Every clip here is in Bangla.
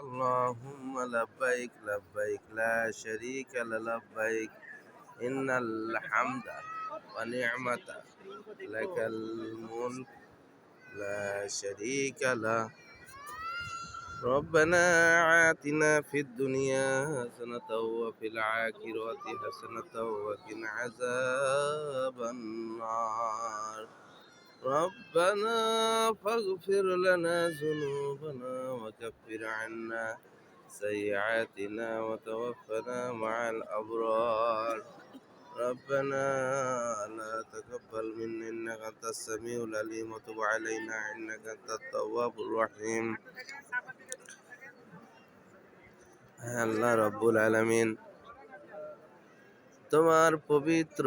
اللهم لبيك لبيك لا شريك لبيك إن الحمد ونعمة لك الملك لا شريك له ربنا آتنا في الدنيا حسنة وفي الآخرة حسنة وقنا عذاب النار ربنا فاغفر لنا ذنوبنا وكفر عنا سيئاتنا وتوفنا مع الأبرار ربنا لا تقبل منا إنك أنت السميع العليم وتب علينا إنك أنت التواب الرحيم আল্লাহ রব্বুল আলামিন তোমার পবিত্র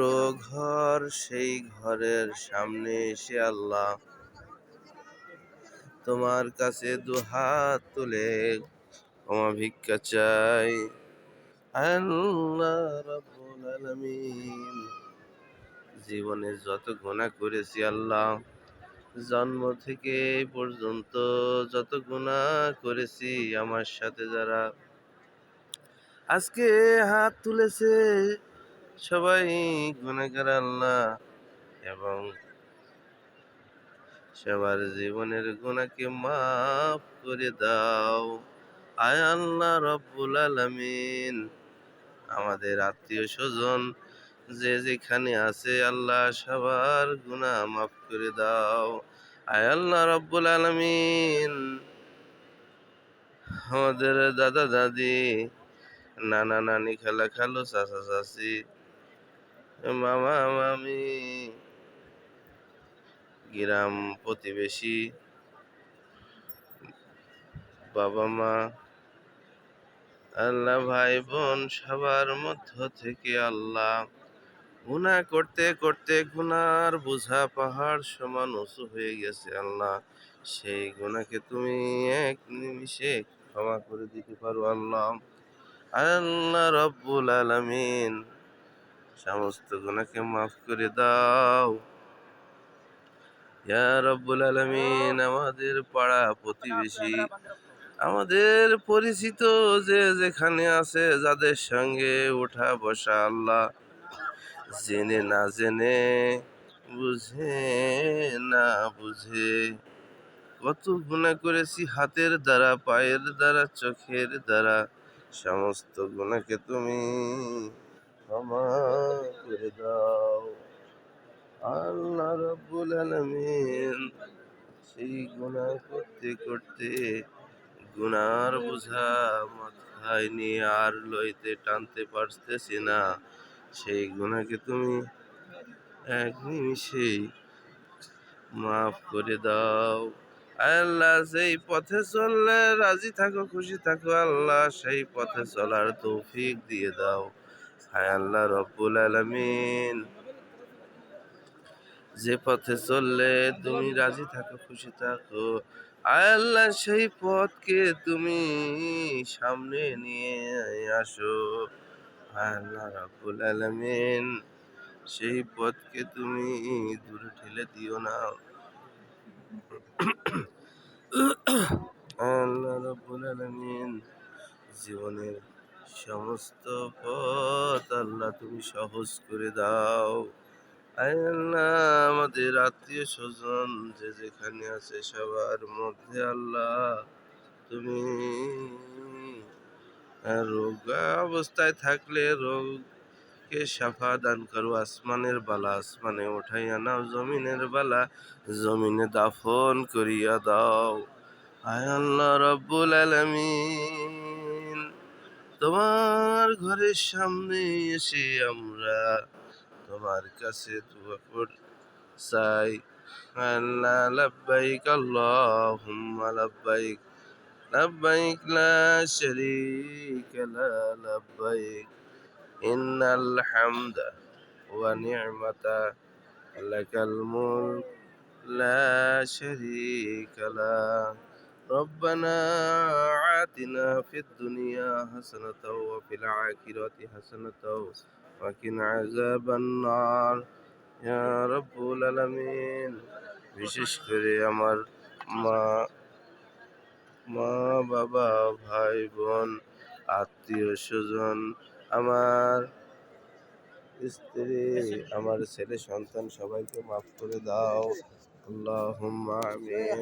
ঘর সেই ঘরের সামনে এসে আল্লাহ তোমার কাছে দুহাত তুলে ক্ষমা ভিক্ষা চাই আল্লাহ রব্বুল আলামিন জীবনে যত গুনাহ করেছি আল্লাহ জন্ম থেকে এই পর্যন্ত যত গুনাহ করেছি আমার সাথে যারা আজকে হাত তুলেছে সবাই গুনাহগার আল্লাহ এবং সবার জীবনের গুনাহকে মাফ করে দাও আয় আল্লাহ রব্বুল আলামিন আমাদের আত্মীয় স্বজন যে যেখানে আছে আল্লাহ সবার গুনাহ মাফ করে দাও আয় আল্লাহ রব্বুল আলামিন আমাদের দাদা দাদি নানা নানি খালা খালু চাচা চাচি মামা মামি গ্রাম প্রতিবেশী বাবা মা আল্লাহ ভাই বোন সবার মধ্য থেকে আল্লাহ গুনাহ করতে করতে গুনার বোঝা পাহাড় সমান উঁচু হয়ে গেছে আল্লাহ সেই গুনাহকে তুমি এক নিমিষে ক্ষমা করে দিতে পারো আল্লাহ আল্লাহ রব্বুল আলামিন সমস্ত গুনাহকে মাফ করে দাও ইয়া রব্বুল আলামিন আমাদের পাড়া প্রতিবেশী আমাদের পরিচিত যে যেখানে আছে যাদের সঙ্গে ওঠা বসা আল্লাহ জেনে না জেনে বুঝে না বুঝে কত গুনাহ করেছি হাতের দ্বারা পায়ের দ্বারা চোখের দ্বারা সমস্ত গুনাহকে তুমি ক্ষমা করে দাও আল্লাহ রাব্বুল আলামিন সেই গুনাহ করতে করতে গুনার বোঝা মাথায় নিয়ে আর লইতে টানতে পারতেছি না সেই গুনাহকে তুমি এক নিমিষেই মাফ করে দাও আল্লাহ যেই পথে চললে রাজি থাকো খুশি থাকো আল্লাহ সেই পথে চলার তৌফিক দিয়ে দাও হায় আল্লাহ রব্বুল আলামিন যে পথে চললে তুমি রাজি থাকো খুশি থাকো আয় আল্লাহ সেই পথকে তুমি সামনে নিয়ে আসো আয় আল্লাহ রাব্বুল আলামিন সেই পথকে তুমি দূরে ঠেলে দিও না আল্লাহ রাব্বুল আলামিন জীবনের সমস্ত পথ আল্লাহ তুমি সহজ করে দাও আয় আল্লাহ আমাদের আত্মীয় স্বজন যে যেখানে আছে সবার মধ্যে আল্লাহ তুমি রোগা অবস্থায় থাকলে রোগকে শাফা দান করো আসমানের বালা আসমানে উঠাইয়া নাও জমিনের বালা জমিনে দাফন করিয়া দাও আয় আল্লাহ রব্বুল আলামিন তোমার ঘরের সামনে এসে আমরা তোমার কাছে দোয়া চাই আল্লাহ লাব্বাইক আল্লাহুম্মা লাব্বাইক লাব্বাইক লা শারীকা লা লাব্বাইক ইন্নাল হামদা ওয়া নি'মাতা লাকাল মুলক লা শারীকা লাক ربنا آتنا في الدنيا حسنة وفي الآخرة حسنة وقنا عذاب النار يا رب العالمين বিশেষ করে আমার মা মা বাবা, ভাই বোন, আত্মীয় স্বজন, আমার স্ত্রী, আমার ছেলে সন্তান সবাইকে মাফ করে দাও। আল্লাহুম্মা আমিন।